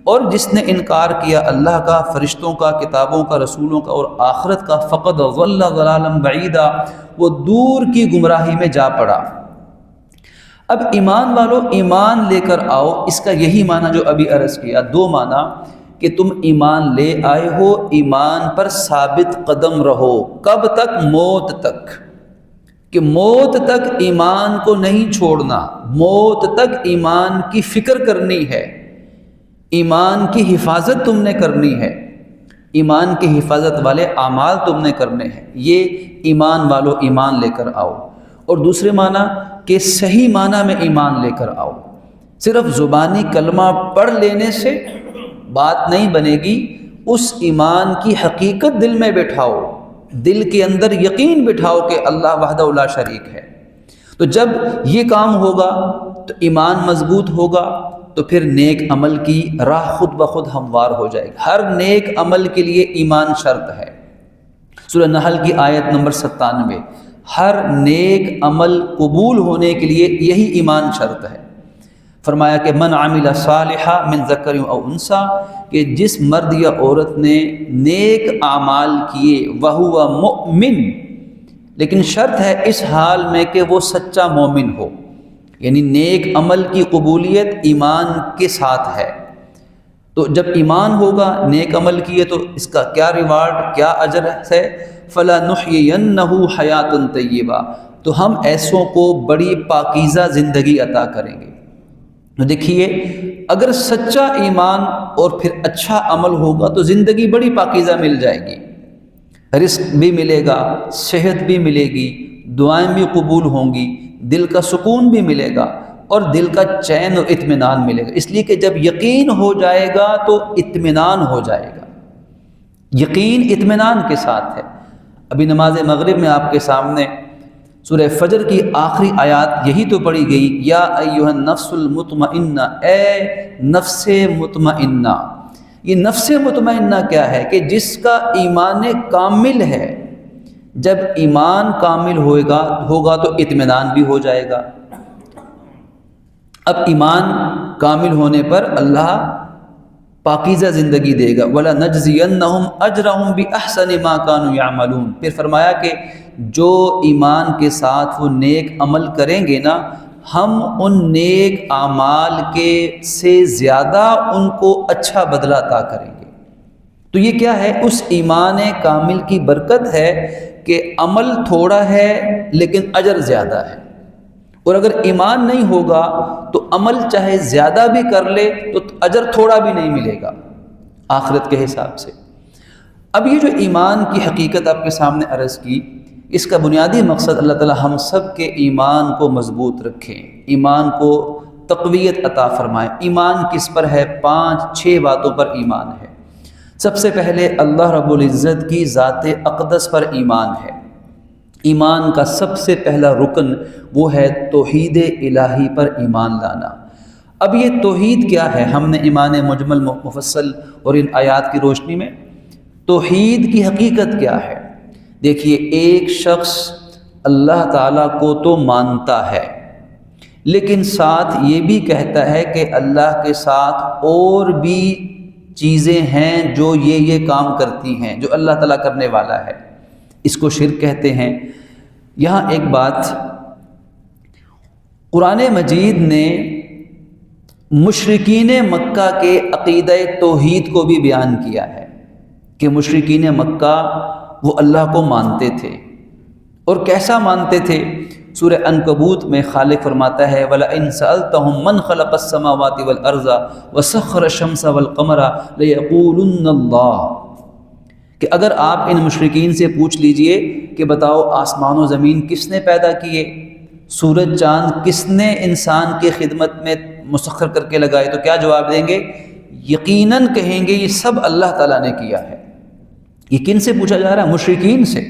Speaker 1: اور جس نے انکار کیا اللہ کا، فرشتوں کا، کتابوں کا، رسولوں کا اور آخرت کا، فقد ضل ضلالا بعیدا، وہ دور کی گمراہی میں جا پڑا۔ اب ایمان والو ایمان لے کر آؤ، اس کا یہی معنی جو ابھی عرض کیا، دو معنی کہ تم ایمان لے آئے ہو، ایمان پر ثابت قدم رہو۔ کب تک؟ موت تک، کہ موت تک ایمان کو نہیں چھوڑنا، موت تک ایمان کی فکر کرنی ہے، ایمان کی حفاظت تم نے کرنی ہے، ایمان کی حفاظت والے اعمال تم نے کرنے ہیں۔ یہ ایمان والو ایمان لے کر آؤ۔ اور دوسرے معنی کہ صحیح معنی میں ایمان لے کر آؤ۔ صرف زبانی کلمہ پڑھ لینے سے بات نہیں بنے گی، اس ایمان کی حقیقت دل میں بٹھاؤ، دل کے اندر یقین بٹھاؤ کہ اللہ وحدہ لا شریک ہے۔ تو جب یہ کام ہوگا تو ایمان مضبوط ہوگا، تو پھر نیک عمل کی راہ خود بخود ہموار ہو جائے گی۔ ہر نیک عمل کے لیے ایمان شرط ہے۔ سورہ نحل کی آیت نمبر 97، ہر نیک عمل قبول ہونے کے لیے یہی ایمان شرط ہے۔ فرمایا کہ من عمل صالحا من ذکر او انثی، کہ جس مرد یا عورت نے نیک اعمال کیے وہو مؤمن، لیکن شرط ہے اس حال میں کہ وہ سچا مومن ہو، یعنی نیک عمل کی قبولیت ایمان کے ساتھ ہے۔ تو جب ایمان ہوگا، نیک عمل کیے تو اس کا کیا ریوارڈ، کیا اجر ہے؟ فَلَنُحْيِيَنَّهُ حَيَاةً طَيِّبَةً، تو ہم ایسوں کو بڑی پاکیزہ زندگی عطا کریں گے۔ تو دیکھیے، اگر سچا ایمان اور پھر اچھا عمل ہوگا تو زندگی بڑی پاکیزہ مل جائے گی، رزق بھی ملے گا، صحت بھی ملے گی، دعائیں بھی قبول ہوں گی، دل کا سکون بھی ملے گا اور دل کا چین و اطمینان ملے گا۔ اس لیے کہ جب یقین ہو جائے گا تو اطمینان ہو جائے گا، یقین اطمینان کے ساتھ ہے۔ ابھی نماز مغرب میں آپ کے سامنے سورہ فجر کی آخری آیات یہی تو پڑھی گئی، یا ایھا النفس المطمئنہ، اے نفس مطمئنہ۔ یہ نفس مطمئنہ کیا ہے؟ کہ جس کا ایمان کامل ہے۔ جب ایمان کامل ہوگا تو اطمینان بھی ہو جائے گا۔ اب ایمان کامل ہونے پر اللہ پاکیزہ زندگی دے گا، وَلَنَجْزِيَنَّهُمْ أَجْرَهُمْ بِأَحْسَنِ مَا كَانُوا يَعْمَلُونَ۔ پھر فرمایا کہ جو ایمان کے ساتھ وہ نیک عمل کریں گے نا، ہم ان نیک اعمال کے سے زیادہ ان کو اچھا بدلہ عطا کریں گے۔ تو یہ کیا ہے؟ اس ایمان کامل کی برکت ہے کہ عمل تھوڑا ہے لیکن اجر زیادہ ہے، اور اگر ایمان نہیں ہوگا تو عمل چاہے زیادہ بھی کر لے تو اجر تھوڑا بھی نہیں ملے گا آخرت کے حساب سے۔ اب یہ جو ایمان کی حقیقت آپ کے سامنے عرض کی، اس کا بنیادی مقصد اللہ تعالی ہم سب کے ایمان کو مضبوط رکھیں، ایمان کو تقویت عطا فرمائے۔ ایمان کس پر ہے؟ 5-6 باتوں پر ایمان ہے۔ سب سے پہلے اللہ رب العزت کی ذات اقدس پر ایمان ہے۔ ایمان کا سب سے پہلا رکن وہ ہے توحید الہی پر ایمان لانا۔ اب یہ توحید کیا ہے؟ ہم نے ایمان مجمل مفصل اور ان آیات کی روشنی میں توحید کی حقیقت کیا ہے؟ دیکھیے، ایک شخص اللہ تعالیٰ کو تو مانتا ہے لیکن ساتھ یہ بھی کہتا ہے کہ اللہ کے ساتھ اور بھی چیزیں ہیں جو یہ کام کرتی ہیں، جو اللہ تعالیٰ کرنے والا ہے، اس کو شرک کہتے ہیں۔ یہاں ایک بات، قرآن مجید نے مشرکین مکہ کے عقیدہ توحید کو بھی بیان کیا ہے کہ مشرکین مکہ وہ اللہ کو مانتے تھے، اور کیسا مانتے تھے؟ سورہ عنکبوت میں خالق فرماتا ہے وَلَئِن سَأَلْتَهُم مَّنْ خَلَقَ السَّمَاوَاتِ وَالْأَرْضَ وَسَخَّرَ الشَّمْسَ وَالْقَمَرَ لَيَقُولُنَّ اللَّهُ، کہ اگر آپ ان مشرکین سے پوچھ لیجئے کہ بتاؤ آسمان و زمین کس نے پیدا کیے، سورج چاند کس نے انسان کی خدمت میں مسخر کر کے لگائے، تو کیا جواب دیں گے؟ یقیناً کہیں گے یہ سب اللہ تعالیٰ نے کیا ہے۔ یہ کن سے پوچھا جا رہا ہے؟ مشرکین سے۔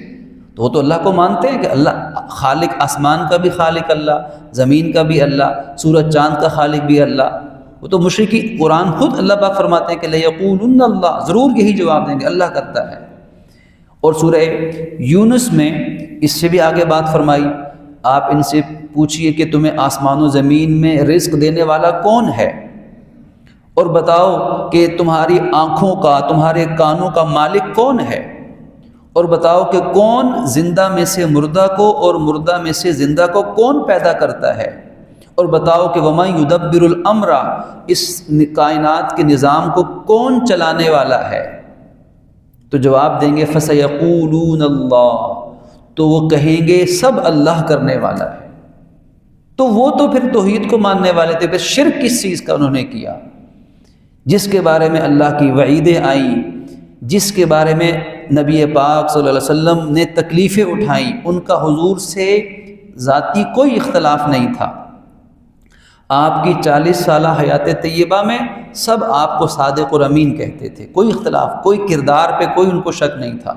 Speaker 1: تو وہ تو اللہ کو مانتے ہیں کہ اللہ خالق، آسمان کا بھی خالق اللہ، زمین کا بھی اللہ، سورج چاند کا خالق بھی اللہ۔ وہ تو مشرکین، قرآن خود اللہ پاک فرماتے ہیں کہ لَيَقُولُنَّ اللَّهُ، ضرور یہی جواب دیں گے اللہ کرتا ہے۔ اور سورہ یونس میں اس سے بھی آگے بات فرمائی، آپ ان سے پوچھئے کہ تمہیں آسمان و زمین میں رزق دینے والا کون ہے، اور بتاؤ کہ تمہاری آنکھوں کا، تمہارے کانوں کا مالک کون ہے، اور بتاؤ کہ کون زندہ میں سے مردہ کو اور مردہ میں سے زندہ کو کون پیدا کرتا ہے، اور بتاؤ کہ وَمَن يُدَبِّرُ الْأَمْرَ، اس کائنات کے نظام کو کون چلانے والا ہے۔ تو جواب دیں گے فَسَيَقُولُونَ اللَّهُ، تو وہ کہیں گے سب اللہ کرنے والا ہے۔ تو وہ تو پھر توحید کو ماننے والے تھے، پھر شرک کس چیز کا انہوں نے کیا؟ جس کے بارے میں اللہ کی وعیدیں آئیں، جس کے بارے میں نبی پاک صلی اللہ علیہ وسلم نے تکلیفیں اٹھائیں، ان کا حضور سے ذاتی کوئی اختلاف نہیں تھا۔ آپ کی 40 سالہ حیات طیبہ میں سب آپ کو صادق اور امین کہتے تھے، کوئی اختلاف، کوئی کردار پہ کوئی ان کو شک نہیں تھا۔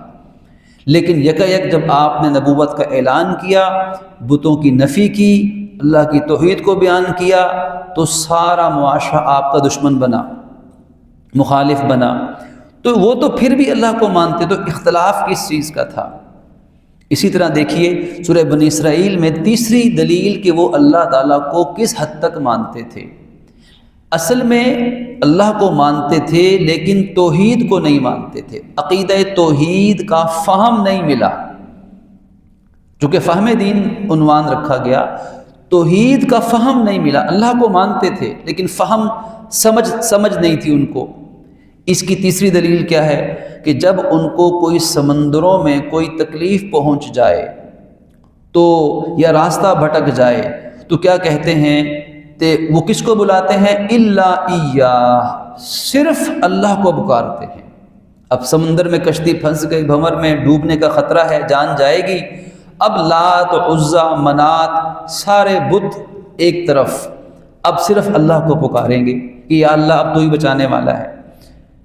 Speaker 1: لیکن یکایک جب آپ نے نبوت کا اعلان کیا، بتوں کی نفی کی، اللہ کی توحید کو بیان کیا، تو سارا معاشرہ آپ کا دشمن بنا، مخالف بنا۔ تو وہ تو پھر بھی اللہ کو مانتے، تو اختلاف کس چیز کا تھا؟ اسی طرح دیکھیے سورہ بنی اسرائیل میں تیسری دلیل کہ وہ اللہ تعالیٰ کو کس حد تک مانتے تھے۔ اصل میں اللہ کو مانتے تھے لیکن توحید کو نہیں مانتے تھے، عقیدہ توحید کا فہم نہیں ملا۔ چونکہ فہم دین عنوان رکھا گیا، توحید کا فہم نہیں ملا۔ اللہ کو مانتے تھے لیکن فہم سمجھ نہیں تھی ان کو۔ اس کی تیسری دلیل کیا ہے کہ جب ان کو کوئی سمندروں میں کوئی تکلیف پہنچ جائے تو یا راستہ بھٹک جائے تو کیا کہتے ہیں کہ وہ کس کو بلاتے ہیں؟ الا ایاہ، صرف اللہ کو پکارتے ہیں۔ اب سمندر میں کشتی پھنس گئی، بھنور میں ڈوبنے کا خطرہ ہے، جان جائے گی، اب لات عزا منات سارے بت ایک طرف، اب صرف اللہ کو پکاریں گے کہ یا اللہ اب تو ہی بچانے والا ہے۔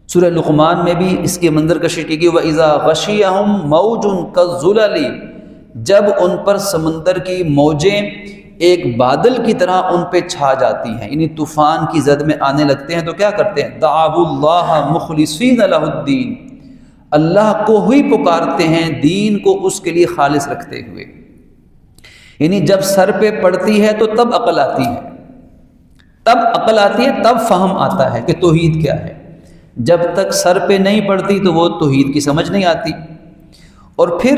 Speaker 1: سورہ لقمان میں بھی اس کی منظر کشی کی گئی، وَإِذَا غَشِيَهُمْ مَوْجٌ كَالظُّلَلِ، جب ان پر سمندر کی موجیں ایک بادل کی طرح ان پہ چھا جاتی ہیں، یعنی طوفان کی زد میں آنے لگتے ہیں، تو کیا کرتے ہیں؟ دعوا اللہ مخلصین لہ الدین، اللہ کو ہی پکارتے ہیں، دین کو اس کے لیے خالص رکھتے ہوئے۔ یعنی جب سر پہ پڑتی ہے تو تب عقل آتی ہے، تب فہم آتا ہے کہ توحید کیا ہے۔ جب تک سر پہ نہیں پڑتی تو وہ توحید کی سمجھ نہیں آتی۔ اور پھر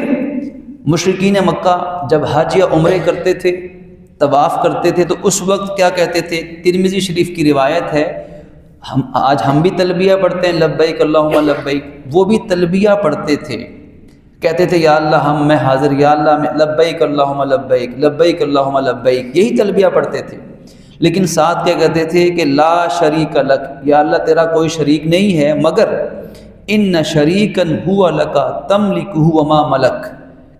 Speaker 1: مشرکین مکہ جب حج یا عمرے کرتے تھے، طواف کرتے تھے، تو اس وقت کیا کہتے تھے؟ ترمذی شریف کی روایت ہے، آج ہم بھی تلبیہ پڑھتے ہیں لبیک اللہم لبیک، وہ بھی تلبیہ پڑھتے تھے، کہتے تھے یا اللہ میں حاضر، یا اللہ میں لبیک اللہم لبیک، لبیک اللہم لبیک، یہی تلبیہ پڑھتے تھے۔ لیکن ساتھ کیا کہتے تھے کہ لا شریک لک، یا اللہ تیرا کوئی شریک نہیں ہے، مگر ان شریکن ہوا لکا تملکہ وما ملک،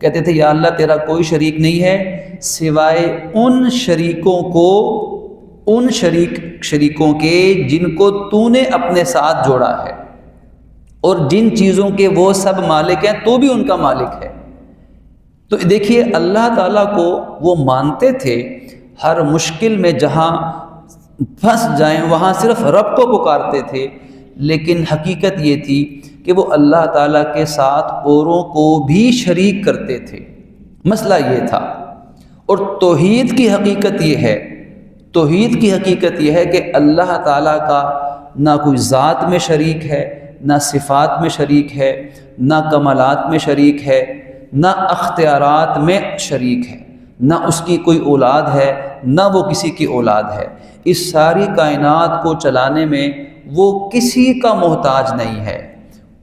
Speaker 1: کہتے تھے یا اللہ تیرا کوئی شریک نہیں ہے سوائے ان شریکوں کو، ان شریکوں کے جن کو تو نے اپنے ساتھ جوڑا ہے، اور جن چیزوں کے وہ سب مالک ہیں تو بھی ان کا مالک ہے۔ تو دیکھیے اللہ تعالیٰ کو وہ مانتے تھے، ہر مشکل میں جہاں پھنس جائیں وہاں صرف رب کو پکارتے تھے، لیکن حقیقت یہ تھی کہ وہ اللہ تعالیٰ کے ساتھ اوروں کو بھی شریک کرتے تھے۔ مسئلہ یہ تھا۔ اور توحید کی حقیقت یہ ہے، توحید کی حقیقت یہ ہے کہ اللہ تعالیٰ کا نہ کوئی ذات میں شریک ہے، نہ صفات میں شریک ہے، نہ کمالات میں شریک ہے، نہ اختیارات میں شریک ہے، نہ اس کی کوئی اولاد ہے، نہ وہ کسی کی اولاد ہے۔ اس ساری کائنات کو چلانے میں وہ کسی کا محتاج نہیں ہے،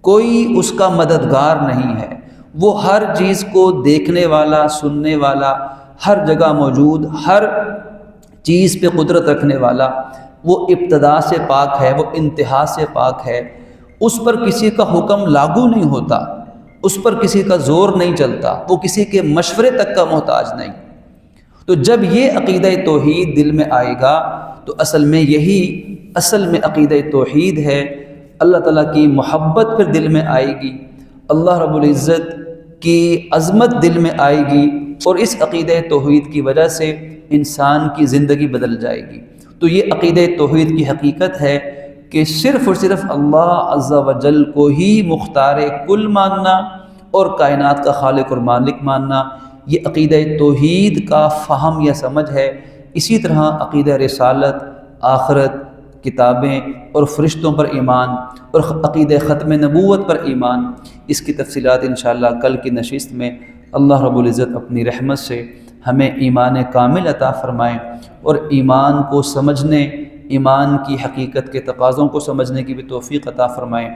Speaker 1: کوئی اس کا مددگار نہیں ہے، وہ ہر چیز کو دیکھنے والا، سننے والا، ہر جگہ موجود، ہر چیز پہ قدرت رکھنے والا، وہ ابتدا سے پاک ہے، وہ انتہا سے پاک ہے، اس پر کسی کا حکم لاگو نہیں ہوتا، اس پر کسی کا زور نہیں چلتا، وہ کسی کے مشورے تک کا محتاج نہیں۔ تو جب یہ عقیدہ توحید دل میں آئے گا تو اصل میں یہی عقیدہ توحید ہے۔ اللہ تعالیٰ کی محبت پھر دل میں آئے گی، اللہ رب العزت کی عظمت دل میں آئے گی، اور اس عقیدہ توحید کی وجہ سے انسان کی زندگی بدل جائے گی۔ تو یہ عقیدہ توحید کی حقیقت ہے کہ صرف اور صرف اللہ عز و جل کو ہی مختار کل ماننا اور کائنات کا خالق اور مالک ماننا، یہ عقیدہ توحید کا فہم یا سمجھ ہے۔ اسی طرح عقیدہ رسالت، آخرت، کتابیں اور فرشتوں پر ایمان، اور عقیدہ ختم نبوت پر ایمان، اس کی تفصیلات انشاءاللہ کل کی نشست میں اللہ رب العزت اپنی رحمت سے ہمیں ایمان کامل عطا فرمائیں، اور ایمان کو سمجھنے، ایمان کی حقیقت کے تقاضوں کو سمجھنے کی بھی توفیق عطا فرمائیں۔